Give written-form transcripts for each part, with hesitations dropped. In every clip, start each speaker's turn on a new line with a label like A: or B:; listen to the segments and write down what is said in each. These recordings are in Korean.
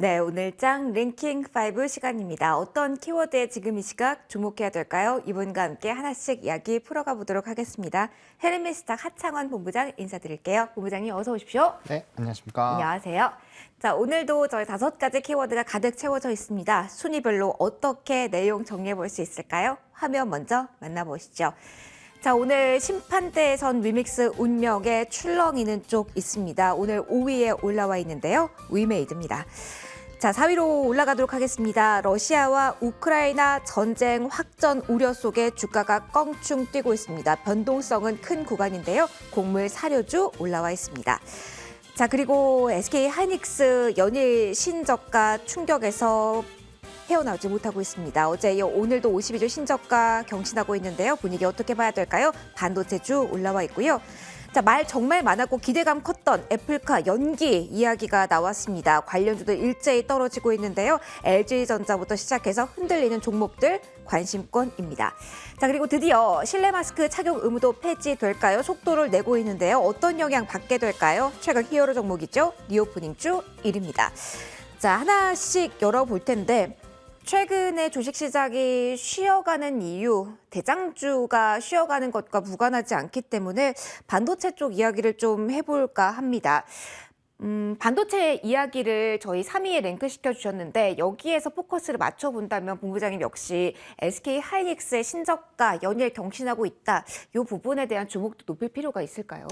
A: 네, 오늘 장 랭킹 5 시간입니다. 어떤 키워드에 지금 이 시각 주목해야 될까요? 이분과 함께 하나씩 이야기 풀어가 보도록 하겠습니다. 헤르메스탁 하창원 본부장 인사드릴게요. 본부장님 어서 오십시오.
B: 네, 안녕하십니까.
A: 안녕하세요. 자, 오늘도 저희 5가지 키워드가 가득 채워져 있습니다. 순위별로 어떻게 내용 정리해 볼 수 있을까요? 화면 먼저 만나보시죠. 자, 오늘 심판대에선 위믹스 운명의 출렁이는 쪽 있습니다. 오늘 5위에 올라와 있는데요. 위메이드입니다. 자, 4위로 올라가도록 하겠습니다. 러시아와 우크라이나 전쟁 확전 우려 속에 주가가 껑충 뛰고 있습니다. 변동성은 큰 구간인데요. 곡물 사료주 올라와 있습니다. 자, 그리고 SK 하이닉스 연일 신저가 충격에서 헤어나오지 못하고 있습니다. 어제 이어 오늘도 52주 신저가 경신하고 있는데요. 분위기 어떻게 봐야 될까요? 반도체주 올라와 있고요. 자, 말 정말 많았고 기대감 컸던 애플카 연기 이야기가 나왔습니다. 관련주들 일제히 떨어지고 있는데요. LG전자부터 시작해서 흔들리는 종목들 관심권입니다. 자, 그리고 드디어 실내 마스크 착용 의무도 폐지될까요? 속도를 내고 있는데요. 어떤 영향 받게 될까요? 최근 히어로 종목이죠. 리오프닝주 1위입니다. 자, 하나씩 열어볼 텐데 최근에 주식시장이 쉬어가는 이유, 대장주가 쉬어가는 것과 무관하지 않기 때문에 반도체 쪽 이야기를 좀 해볼까 합니다. 반도체 이야기를 저희 3위에 랭크시켜 주셨는데 여기에서 포커스를 맞춰본다면 본부장님 역시 SK 하이닉스의 신저가 연일 경신하고 있다. 이 부분에 대한 주목도 높일 필요가 있을까요?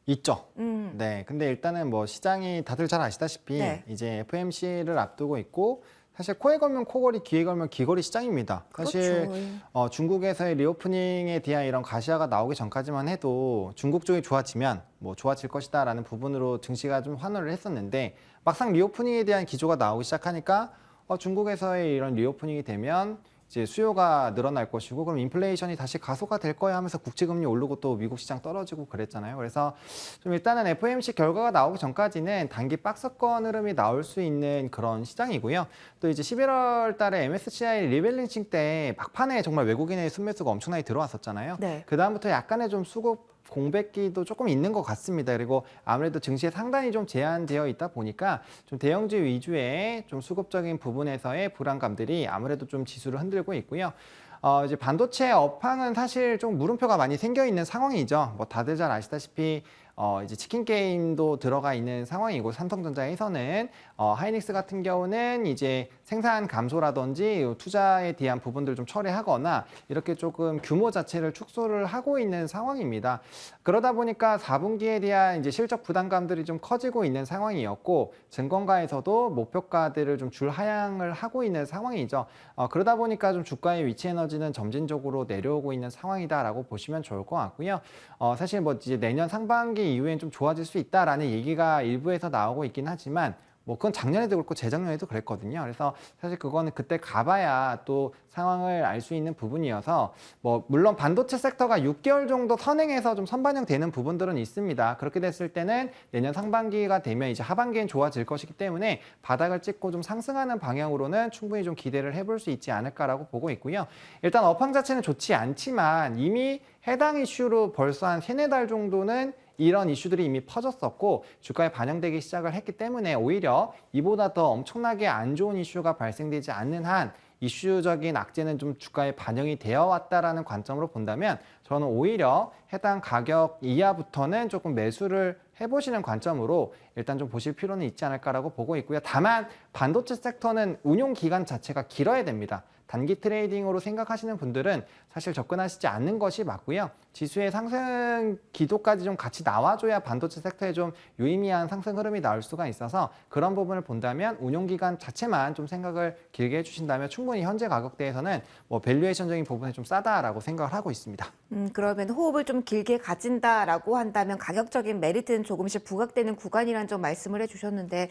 B: 있죠. 네, 근데 일단은 뭐 시장이 다들 잘 아시다시피
A: 네.
B: 이제 FMC를 앞두고 있고 사실 코에 걸면 코걸이, 귀에 걸면 귀걸이 시장입니다. 사실
A: 그렇죠.
B: 중국에서의 리오프닝에 대한 이런 가시화가 나오기 전까지만 해도 중국 쪽이 좋아지면 뭐 좋아질 것이다라는 부분으로 증시가 좀 환호를 했었는데 막상 리오프닝에 대한 기조가 나오기 시작하니까 중국에서의 이런 리오프닝이 되면 이제 수요가 늘어날 것이고 그럼 인플레이션이 다시 가속화 될 거야 하면서 국채금리 오르고 또 미국 시장 떨어지고 그랬잖아요. 그래서 좀 일단은 FOMC 결과가 나오기 전까지는 단기 박스권 흐름이 나올 수 있는 그런 시장이고요. 또 이제 11월 달에 MSCI 리밸런싱 때 막판에 정말 외국인의 순매수가 엄청나게 들어왔었잖아요.
A: 네.
B: 그다음부터 약간의 좀 수급 공백기도 조금 있는 것 같습니다. 그리고 아무래도 증시에 상당히 좀 제한되어 있다 보니까 좀 대형주 위주의 좀 수급적인 부분에서의 불안감들이 아무래도 좀 지수를 흔들고 있고요. 이제 반도체 업황은 사실 좀 물음표가 많이 생겨 있는 상황이죠. 뭐 다들 잘 아시다시피 이제 치킨 게임도 들어가 있는 상황이고 삼성전자에서는 하이닉스 같은 경우는 이제 생산 감소라든지 투자에 대한 부분들 좀 처리하거나 이렇게 조금 규모 자체를 축소를 하고 있는 상황입니다. 그러다 보니까 4분기에 대한 이제 실적 부담감들이 좀 커지고 있는 상황이었고 증권가에서도 목표가들을 좀 줄하향을 하고 있는 상황이죠. 그러다 보니까 좀 주가의 위치 에너지는 점진적으로 내려오고 있는 상황이다라고 보시면 좋을 것 같고요. 사실 뭐 이제 내년 상반기 이후엔 좀 좋아질 수 있다라는 얘기가 일부에서 나오고 있긴 하지만 뭐 그건 작년에도 그렇고 재작년에도 그랬거든요. 그래서 사실 그거는 그때 가봐야 또 상황을 알 수 있는 부분이어서 뭐 물론 반도체 섹터가 6개월 정도 선행해서 좀 선반영되는 부분들은 있습니다. 그렇게 됐을 때는 내년 상반기가 되면 이제 하반기엔 좋아질 것이기 때문에 바닥을 찍고 좀 상승하는 방향으로는 충분히 좀 기대를 해볼 수 있지 않을까라고 보고 있고요. 일단 업황 자체는 좋지 않지만 이미 해당 이슈로 벌써 한 3-4달 정도는 이런 이슈들이 이미 퍼졌었고 주가에 반영되기 시작을 했기 때문에 오히려 이보다 더 엄청나게 안 좋은 이슈가 발생되지 않는 한 이슈적인 악재는 좀 주가에 반영이 되어 왔다라는 관점으로 본다면 저는 오히려 해당 가격 이하부터는 조금 매수를 해보시는 관점으로 일단 좀 보실 필요는 있지 않을까라고 보고 있고요. 다만 반도체 섹터는 운용 기간 자체가 길어야 됩니다. 단기 트레이딩으로 생각하시는 분들은 사실 접근하시지 않는 것이 맞고요. 지수의 상승 기도까지 좀 같이 나와줘야 반도체 섹터에 좀 유의미한 상승 흐름이 나올 수가 있어서 그런 부분을 본다면 운용기간 자체만 좀 생각을 길게 해주신다면 충분히 현재 가격대에서는 뭐 밸류에이션적인 부분에 좀 싸다라고 생각을 하고 있습니다.
A: 그러면 호흡을 좀 길게 가진다라고 한다면 가격적인 메리트는 조금씩 부각되는 구간이란 점 말씀을 해주셨는데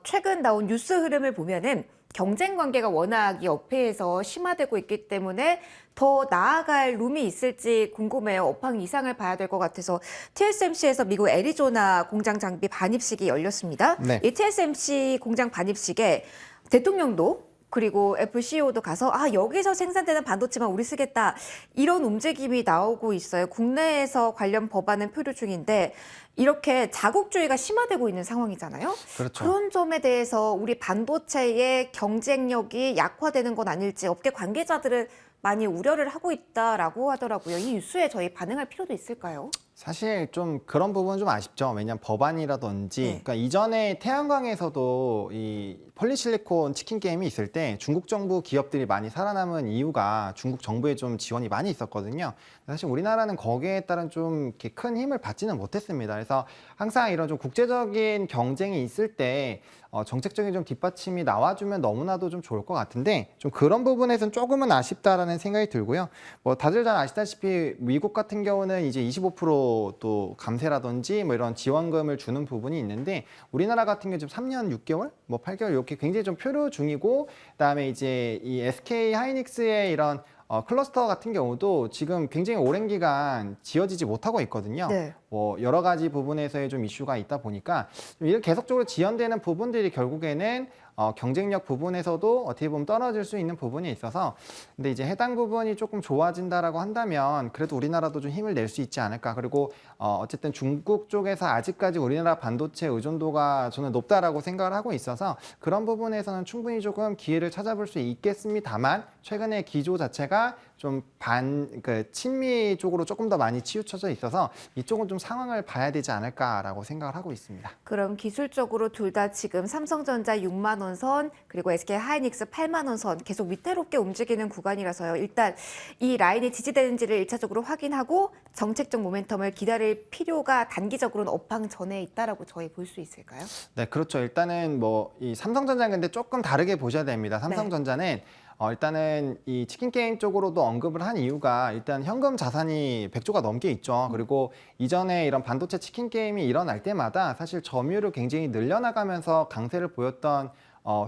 A: 최근 나온 뉴스 흐름을 보면은 경쟁 관계가 워낙 이 업계에서 심화되고 있기 때문에 더 나아갈 룸이 있을지 궁금해요. 업황 이상을 봐야 될 것 같아서 TSMC에서 미국 애리조나 공장 장비 반입식이 열렸습니다.
B: 네.
A: 이 TSMC 공장 반입식에 대통령도 그리고 애플 CEO도 가서 여기서 생산되는 반도체만 우리 쓰겠다. 이런 움직임이 나오고 있어요. 국내에서 관련 법안은 표류 중인데 이렇게 자국주의가 심화되고 있는 상황이잖아요.
B: 그렇죠.
A: 그런 점에 대해서 우리 반도체의 경쟁력이 약화되는 건 아닐지 업계 관계자들은 많이 우려를 하고 있다라고 하더라고요. 이 뉴스에 저희 반응할 필요도 있을까요?
B: 사실 좀 그런 부분은 좀 아쉽죠. 왜냐하면 법안이라든지,
A: 네.
B: 그러니까 이전에 태양광에서도 이 폴리실리콘 치킨 게임이 있을 때 중국 정부 기업들이 많이 살아남은 이유가 중국 정부의 좀 지원이 많이 있었거든요. 사실 우리나라는 거기에 따른 좀 이렇게 큰 힘을 받지는 못했습니다. 그래서 항상 이런 좀 국제적인 경쟁이 있을 때 정책적인 좀 뒷받침이 나와주면 너무나도 좀 좋을 것 같은데 좀 그런 부분에서는 조금은 아쉽다라는 생각이 들고요. 뭐 다들 잘 아시다시피 미국 같은 경우는 이제 25%또 감세라든지 뭐 이런 지원금을 주는 부분이 있는데 우리나라 같은 경우 지금 3년 6개월, 뭐 8개월 이렇게 굉장히 좀 표류 중이고 그다음에 이제 이 SK 하이닉스의 이런 클러스터 같은 경우도 지금 굉장히 오랜 기간 지어지지 못하고 있거든요.
A: 네.
B: 뭐 여러 가지 부분에서의 좀 이슈가 있다 보니까 좀 이렇게 계속적으로 지연되는 부분들이 결국에는 경쟁력 부분에서도 어떻게 보면 떨어질 수 있는 부분이 있어서 근데 이제 해당 부분이 조금 좋아진다라고 한다면 그래도 우리나라도 좀 힘을 낼 수 있지 않을까. 그리고 어쨌든 중국 쪽에서 아직까지 우리나라 반도체 의존도가 저는 높다라고 생각을 하고 있어서 그런 부분에서는 충분히 조금 기회를 찾아볼 수 있겠습니다만 최근에 기조 자체가 좀 친미 쪽으로 조금 더 많이 치우쳐져 있어서 이쪽은 좀 상황을 봐야 되지 않을까라고 생각을 하고 있습니다.
A: 그럼 기술적으로 둘 다 지금 삼성전자 6만 원 선 그리고 SK 하이닉스 8만 원 선 계속 위태롭게 움직이는 구간이라서요. 일단 이 라인이 지지되는지를 1차적으로 확인하고 정책적 모멘텀을 기다릴 필요가 단기적으로는 업황 전에 있다라고 저희 볼 수 있을까요?
B: 네, 그렇죠. 일단은 뭐 이 삼성전자는 근데 조금 다르게 보셔야 됩니다. 삼성전자는 일단은 이 치킨 게임 쪽으로도 언급을 한 이유가 일단 현금 자산이 100조가 넘게 있죠. 그리고 이전에 이런 반도체 치킨 게임이 일어날 때마다 사실 점유율을 굉장히 늘려나가면서 강세를 보였던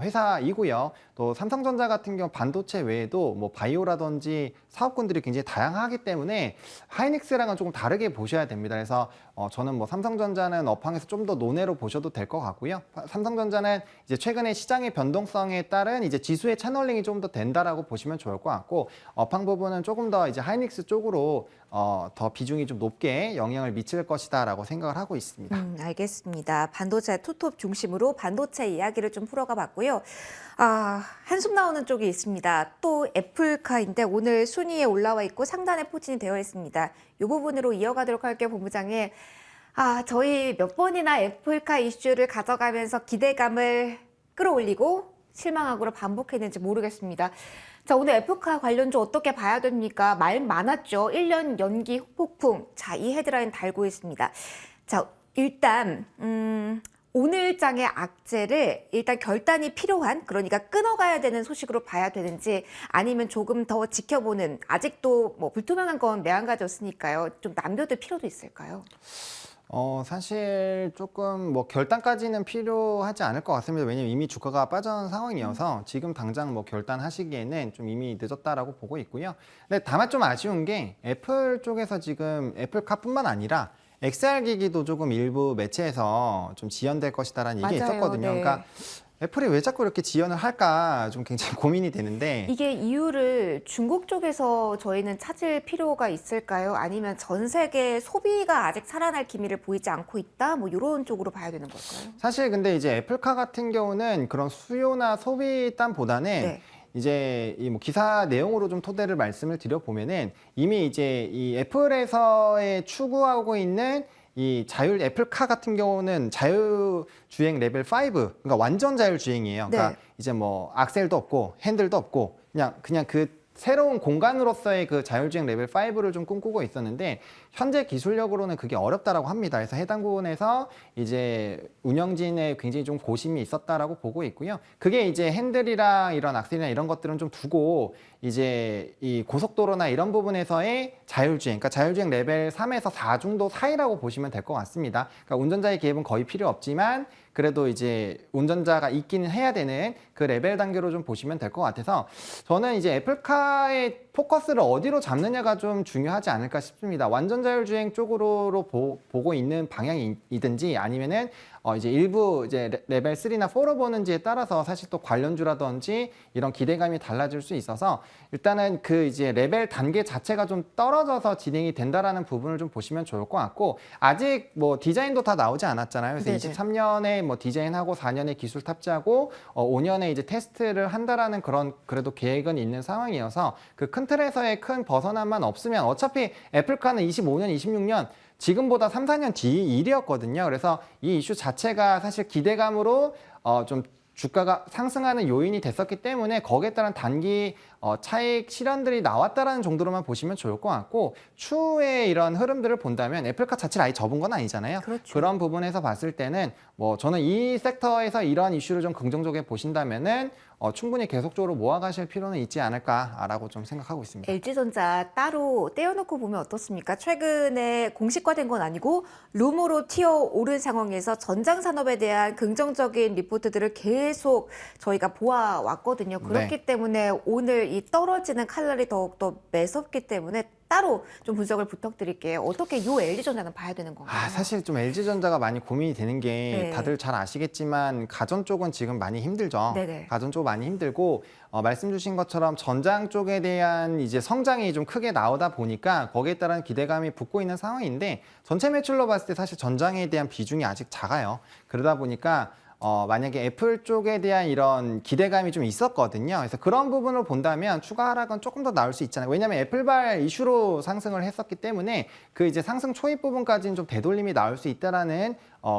B: 회사이고요. 또 삼성전자 같은 경우 반도체 외에도 뭐 바이오라든지 사업군들이 굉장히 다양하기 때문에 하이닉스랑은 조금 다르게 보셔야 됩니다. 그래서 저는 뭐 삼성전자는 업황에서 좀 더 논외로 보셔도 될 것 같고요. 삼성전자는 이제 최근에 시장의 변동성에 따른 이제 지수의 채널링이 좀 더 된다라고 보시면 좋을 것 같고 업황 부분은 조금 더 이제 하이닉스 쪽으로 더 비중이 좀 높게 영향을 미칠 것이다라고 생각을 하고 있습니다.
A: 알겠습니다. 반도체 투톱 중심으로 반도체 이야기를 좀 풀어가 봤고요. 한숨 나오는 쪽이 있습니다. 또 애플카인데 오늘 순위에 올라와 있고 상단에 포진이 되어 있습니다. 이 부분으로 이어가도록 할게요, 본부장님. 저희 몇 번이나 애플카 이슈를 가져가면서 기대감을 끌어올리고 실망하고를 반복했는지 모르겠습니다. 자, 오늘 애플카 관련주 어떻게 봐야 됩니까? 말 많았죠. 1년 연기 폭풍. 자, 이 헤드라인 달고 있습니다. 자, 일단 오늘 장의 악재를 일단 결단이 필요한, 그러니까 끊어가야 되는 소식으로 봐야 되는지 아니면 조금 더 지켜보는, 아직도 뭐 불투명한 건 매한가지였으니까요. 좀 남겨둘 필요도 있을까요?
B: 사실 조금 뭐 결단까지는 필요하지 않을 것 같습니다. 왜냐면 이미 주가가 빠져나온 상황이어서 지금 당장 뭐 결단하시기에는 좀 이미 늦었다라고 보고 있고요. 근데 다만 좀 아쉬운 게 애플 쪽에서 지금 애플카뿐만 아니라 XR 기기도 조금 일부 매체에서 좀 지연될 것이다라는 얘기가
A: 맞아요.
B: 있었거든요.
A: 네.
B: 그러니까 애플이 왜 자꾸 이렇게 지연을 할까 좀 굉장히 고민이 되는데
A: 이게 이유를 중국 쪽에서 저희는 찾을 필요가 있을까요? 아니면 전 세계 소비가 아직 살아날 기미를 보이지 않고 있다? 뭐 이런 쪽으로 봐야 되는 걸까요?
B: 사실 근데 이제 애플카 같은 경우는 그런 수요나 소비단보다는
A: 네.
B: 이제 이 뭐 기사 내용으로 좀 토대를 말씀을 드려보면은 이미 이제 이 애플에서의 추구하고 있는 이 애플카 같은 경우는 자율주행 레벨 5, 그러니까 완전 자율주행이에요. 그러니까
A: 네.
B: 이제 뭐 악셀도 없고 핸들도 없고 그냥 그 새로운 공간으로서의 그 자율주행 레벨 5를 좀 꿈꾸고 있었는데 현재 기술력으로는 그게 어렵다라고 합니다. 그래서 해당 부분에서 이제 운영진에 굉장히 좀 고심이 있었다라고 보고 있고요. 그게 이제 핸들이랑 이런 악셀이나 이런 것들은 좀 두고 이제 이 고속도로나 이런 부분에서의 자율주행, 그러니까 자율주행 레벨 3에서 4 정도 사이라고 보시면 될 것 같습니다. 그러니까 운전자의 개입은 거의 필요 없지만 그래도 이제 운전자가 있기는 해야 되는 그 레벨 단계로 좀 보시면 될 것 같아서 저는 이제 애플카의 포커스를 어디로 잡느냐가 좀 중요하지 않을까 싶습니다. 완전 자율주행 쪽으로 보고 있는 방향이든지 아니면은 이제 일부 이제 레벨 3나 4로 보는지에 따라서 사실 또 관련주라든지 이런 기대감이 달라질 수 있어서 일단은 그 이제 레벨 단계 자체가 좀 떨어져서 진행이 된다라는 부분을 좀 보시면 좋을 것 같고 아직 뭐 디자인도 다 나오지 않았잖아요. 그래서
A: 네네.
B: 23년에 뭐 디자인하고 4년에 기술 탑재하고 5년에 이제 테스트를 한다라는 그런 그래도 계획은 있는 상황이어서 그 큰 틀에서의 큰 벗어남만 없으면 어차피 애플카는 25년, 26년 지금보다 3, 4년 뒤 일이었거든요. 그래서 이 이슈 자체가 사실 기대감으로 좀 주가가 상승하는 요인이 됐었기 때문에 거기에 따른 단기 차익 실현들이 나왔다라는 정도로만 보시면 좋을 것 같고 추후에 이런 흐름들을 본다면 애플카 자체를 아예 접은 건 아니잖아요.
A: 그렇죠.
B: 그런 부분에서 봤을 때는 뭐 저는 이 섹터에서 이런 이슈를 좀 긍정적으로 보신다면은 충분히 계속적으로 모아가실 필요는 있지 않을까라고 좀 생각하고 있습니다.
A: LG전자 따로 떼어놓고 보면 어떻습니까? 최근에 공식화된 건 아니고 룸으로 튀어오른 상황에서 전장 산업에 대한 긍정적인 리포트들을 계속 저희가 보아왔거든요. 그렇기 때문에 오늘 이 떨어지는 칼날이 더욱더 매섭기 때문에 따로 좀 분석을 부탁드릴게요. 어떻게 요 LG전자는 봐야 되는 건가요?
B: 사실 좀 LG전자가 많이 고민이 되는 게
A: 네.
B: 다들 잘 아시겠지만 가전 쪽은 지금 많이 힘들죠.
A: 네네.
B: 가전 쪽 많이 힘들고 말씀 주신 것처럼 전장 쪽에 대한 이제 성장이 좀 크게 나오다 보니까 거기에 따른 기대감이 붙고 있는 상황인데 전체 매출로 봤을 때 사실 전장에 대한 비중이 아직 작아요. 그러다 보니까 만약에 애플 쪽에 대한 이런 기대감이 좀 있었거든요. 그래서 그런 부분을 본다면 추가 하락은 조금 더 나올 수 있잖아요. 왜냐하면 애플발 이슈로 상승을 했었기 때문에 그 이제 상승 초입 부분까지는 좀 되돌림이 나올 수 있다라는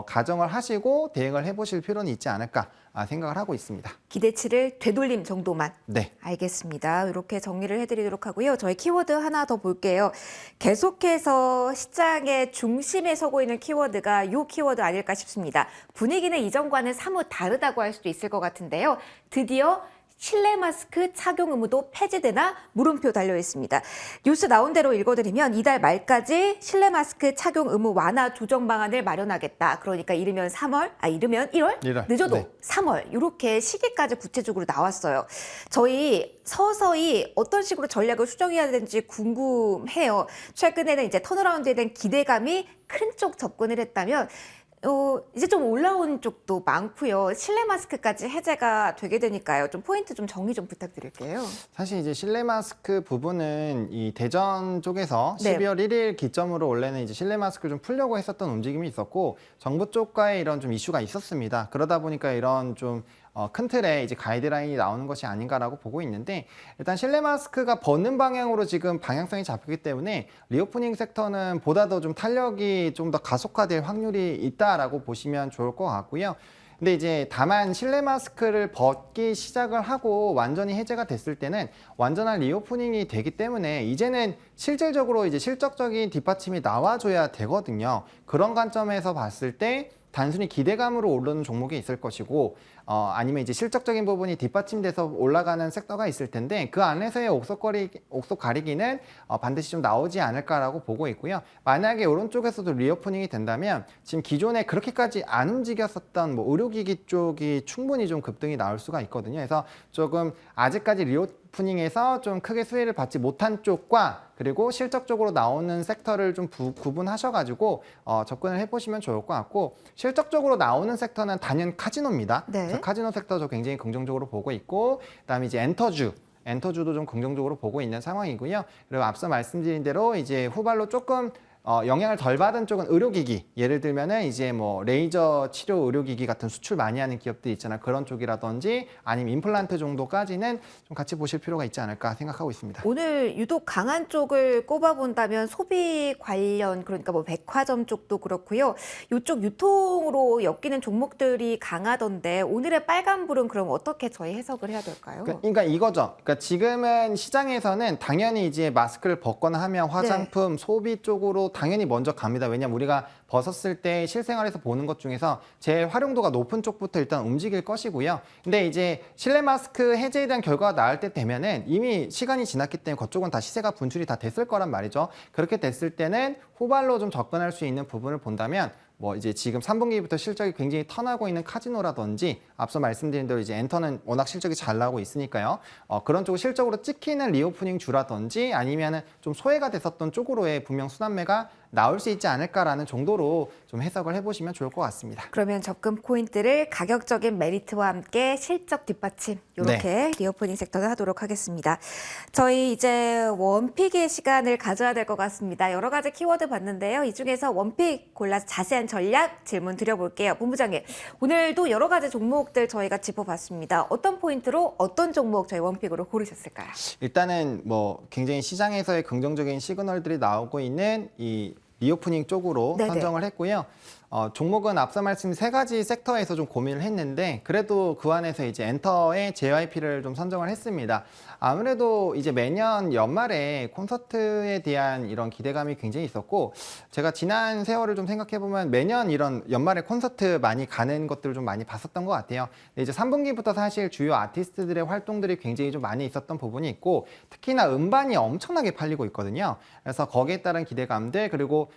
B: 가정을 하시고 대응을 해보실 필요는 있지 않을까 생각을 하고 있습니다.
A: 기대치를 되돌림 정도만.
B: 네.
A: 알겠습니다. 이렇게 정리를 해드리도록 하고요. 저희 키워드 하나 더 볼게요. 계속해서 시장의 중심에 서고 있는 키워드가 이 키워드 아닐까 싶습니다. 분위기는 이전과는 사뭇 다르다고 할 수도 있을 것 같은데요. 드디어 실내 마스크 착용 의무도 폐지되나 물음표 달려 있습니다. 뉴스 나온 대로 읽어드리면 이달 말까지 실내 마스크 착용 의무 완화 조정 방안을 마련하겠다. 그러니까 이르면 1월? 늦어도
B: 네.
A: 3월 이렇게 시기까지 구체적으로 나왔어요. 저희 서서히 어떤 식으로 전략을 수정해야 되는지 궁금해요. 최근에는 이제 턴어라운드에 대한 기대감이 큰 쪽 접근을 했다면 이제 좀 올라온 쪽도 많고요. 실내 마스크까지 해제가 되게 되니까요. 좀 포인트 좀 정리 좀 부탁드릴게요.
B: 사실 이제 실내 마스크 부분은 이 대전 쪽에서
A: 네.
B: 12월 1일 기점으로 원래는 이제 실내 마스크를 좀 풀려고 했었던 움직임이 있었고 정부 쪽과의 이런 좀 이슈가 있었습니다. 그러다 보니까 이런 좀 큰 틀에 이제 가이드라인이 나오는 것이 아닌가라고 보고 있는데 일단 실내 마스크가 벗는 방향으로 지금 방향성이 잡히기 때문에 리오프닝 섹터는 보다 더 좀 탄력이 좀 더 가속화될 확률이 있다라고 보시면 좋을 것 같고요. 근데 이제 다만 실내 마스크를 벗기 시작을 하고 완전히 해제가 됐을 때는 완전한 리오프닝이 되기 때문에 이제는 실질적으로 이제 실적적인 뒷받침이 나와줘야 되거든요. 그런 관점에서 봤을 때 단순히 기대감으로 오르는 종목이 있을 것이고 아니면 이제 실적적인 부분이 뒷받침돼서 올라가는 섹터가 있을 텐데 그 안에서의 옥석 가리기는 반드시 좀 나오지 않을까라고 보고 있고요. 만약에 오른쪽에서도 리오프닝이 된다면 지금 기존에 그렇게까지 안 움직였었던 뭐 의료기기 쪽이 충분히 좀 급등이 나올 수가 있거든요. 그래서 조금 아직까지 리오프닝에서 좀 크게 수혜를 받지 못한 쪽과 그리고 실적적으로 나오는 섹터를 좀 구분하셔가지고 접근을 해보시면 좋을 것 같고 실적적으로 나오는 섹터는 단연 카지노입니다.
A: 네.
B: 그래서 카지노 섹터도 굉장히 긍정적으로 보고 있고 그다음에 이제 엔터주도 좀 긍정적으로 보고 있는 상황이고요. 그리고 앞서 말씀드린 대로 이제 후발로 조금 영향을 덜 받은 쪽은 의료기기, 예를 들면은 이제 뭐 레이저 치료 의료기기 같은 수출 많이 하는 기업들 있잖아요. 그런 쪽이라든지 아니면 임플란트 정도까지는 좀 같이 보실 필요가 있지 않을까 생각하고 있습니다.
A: 오늘 유독 강한 쪽을 꼽아본다면 소비 관련, 그러니까 뭐 백화점 쪽도 그렇고요. 이쪽 유통으로 엮이는 종목들이 강하던데 오늘의 빨간불은 그럼 어떻게 저희 해석을 해야 될까요?
B: 그러니까 이거죠. 그러니까 지금은 시장에서는 당연히 이제 마스크를 벗거나 하면 화장품, 소비 쪽으로 당연히 먼저 갑니다. 왜냐면 우리가 벗었을 때 실생활에서 보는 것 중에서 제일 활용도가 높은 쪽부터 일단 움직일 것이고요. 근데 이제 실내 마스크 해제에 대한 결과가 나올 때 되면은 이미 시간이 지났기 때문에 그쪽은 다 시세가 분출이 다 됐을 거란 말이죠. 그렇게 됐을 때는 후발로 좀 접근할 수 있는 부분을 본다면 뭐 이제 지금 3분기부터 실적이 굉장히 턴하고 있는 카지노라든지 앞서 말씀드린 대로 이제 엔터는 워낙 실적이 잘 나오고 있으니까요. 그런 쪽으로 실적으로 찍히는 리오프닝 주라든지 아니면은 좀 소외가 됐었던 쪽으로의 분명 순환매가 나올 수 있지 않을까라는 정도로 좀 해석을 해보시면 좋을 것 같습니다.
A: 그러면 접근 포인트를 가격적인 메리트와 함께 실적 뒷받침 이렇게 리오프닝 섹터를 하도록 하겠습니다. 저희 이제 원픽의 시간을 가져야 될 것 같습니다. 여러 가지 키워드 봤는데요. 이 중에서 원픽 골라서 자세한 전략 질문 드려볼게요. 본부장님, 오늘도 여러 가지 종목들 저희가 짚어봤습니다. 어떤 포인트로 어떤 종목 저희 원픽으로 고르셨을까요?
B: 일단은 뭐 굉장히 시장에서의 긍정적인 시그널들이 나오고 있는 이 리오프닝 쪽으로
A: 네네.
B: 선정을 했고요. 종목은 앞서 말씀 세 가지 섹터에서 좀 고민을 했는데 그래도 그 안에서 이제 엔터의 JYP를 좀 선정을 했습니다. 아무래도 이제 매년 연말에 콘서트에 대한 이런 기대감이 굉장히 있었고 제가 지난 세월을 좀 생각해 보면 매년 이런 연말에 콘서트 많이 가는 것들을 좀 많이 봤었던 것 같아요. 근데 이제 3분기부터 사실 주요 아티스트들의 활동들이 굉장히 좀 많이 있었던 부분이 있고 특히나 음반이 엄청나게 팔리고 있거든요. 그래서 거기에 따른 기대감들 그리고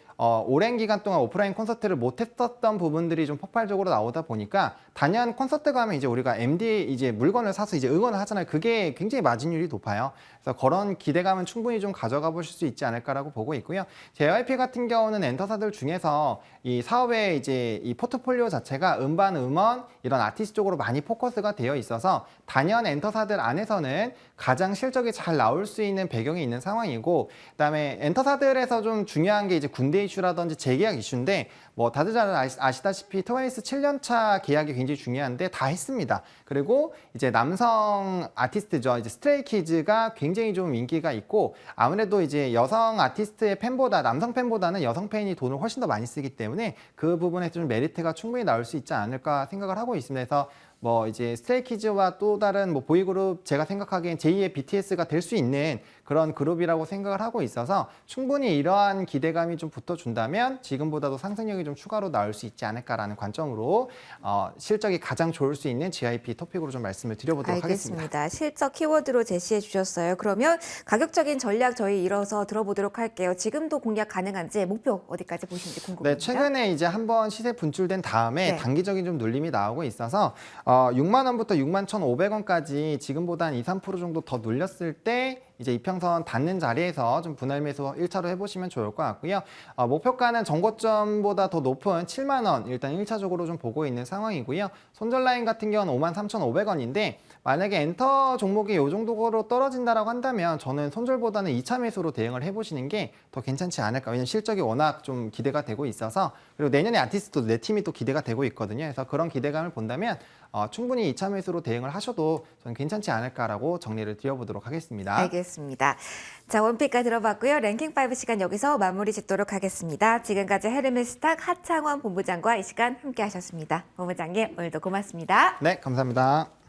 B: 오랜 기간 동안 오프라인 콘서트를 못했었던 부분들이 좀 폭발적으로 나오다 보니까 단연 콘서트 가면 이제 우리가 MD 이제 물건을 사서 이제 응원을 하잖아요. 그게 굉장히 마진율이 높아요. 그래서 그런 기대감은 충분히 좀 가져가 보실 수 있지 않을까라고 보고 있고요. JYP 같은 경우는 엔터사들 중에서 이 사업의 이제 이 포트폴리오 자체가 음반, 음원 이런 아티스트 쪽으로 많이 포커스가 되어 있어서 단연 엔터사들 안에서는 가장 실적이 잘 나올 수 있는 배경이 있는 상황이고 그다음에 엔터사들에서 좀 중요한 게 이제 군대 이슈라든지 재계약 이슈인데 뭐 다들 잘 아시다시피 트와이스 7년차 계약이 굉장히 중요한데 다 했습니다. 그리고 이제 남성 아티스트죠. 이제 스트레이키즈가 굉장히 좀 인기가 있고 아무래도 이제 여성 아티스트의 팬보다 남성 팬보다는 여성 팬이 돈을 훨씬 더 많이 쓰기 때문에 그 부분에서 좀 메리트가 충분히 나올 수 있지 않을까 생각을 하고 있습니다. 그래서 뭐 이제 스트레이키즈와 또 다른 뭐 보이그룹 제가 생각하기엔 제2의 BTS가 될 수 있는 그런 그룹이라고 생각을 하고 있어서 충분히 이러한 기대감이 좀 붙어준다면 지금보다도 상승력이 좀 추가로 나올 수 있지 않을까라는 관점으로 실적이 가장 좋을 수 있는 GIP 토픽으로 좀 말씀을 드려보도록 하겠습니다.
A: 알겠습니다. 실적 키워드로 제시해 주셨어요. 그러면 가격적인 전략 저희 이뤄서 들어보도록 할게요. 지금도 공략 가능한지 목표 어디까지 보시는지 궁금합니다.
B: 네, 최근에 이제 한번 시세 분출된 다음에
A: 네.
B: 단기적인 좀 눌림이 나오고 있어서 6만 원부터 6만 1,500원까지 지금보다 한 2, 3% 정도 더 눌렸을 때 이제 이평선 닿는 자리에서 좀 분할 매수 1차로 해보시면 좋을 것 같고요. 목표가는 전고점보다 더 높은 7만 원 일단 1차적으로 좀 보고 있는 상황이고요. 손절 라인 같은 경우는 5만 3,500원인데 만약에 엔터 종목이 이 정도로 떨어진다라고 한다면 저는 손절보다는 2차 매수로 대응을 해보시는 게 더 괜찮지 않을까. 왜냐면 실적이 워낙 좀 기대가 되고 있어서 그리고 내년에 아티스트도 내 팀이 또 기대가 되고 있거든요. 그래서 그런 기대감을 본다면 충분히 2차 매수로 대응을 하셔도 저는 괜찮지 않을까라고 정리를 드려보도록 하겠습니다.
A: 알겠습니다. 자, 원픽까지 들어봤고요. 랭킹5 시간 여기서 마무리 짓도록 하겠습니다. 지금까지 헤르메스탁 하창원 본부장과 이 시간 함께 하셨습니다. 본부장님, 오늘도 고맙습니다.
B: 네, 감사합니다.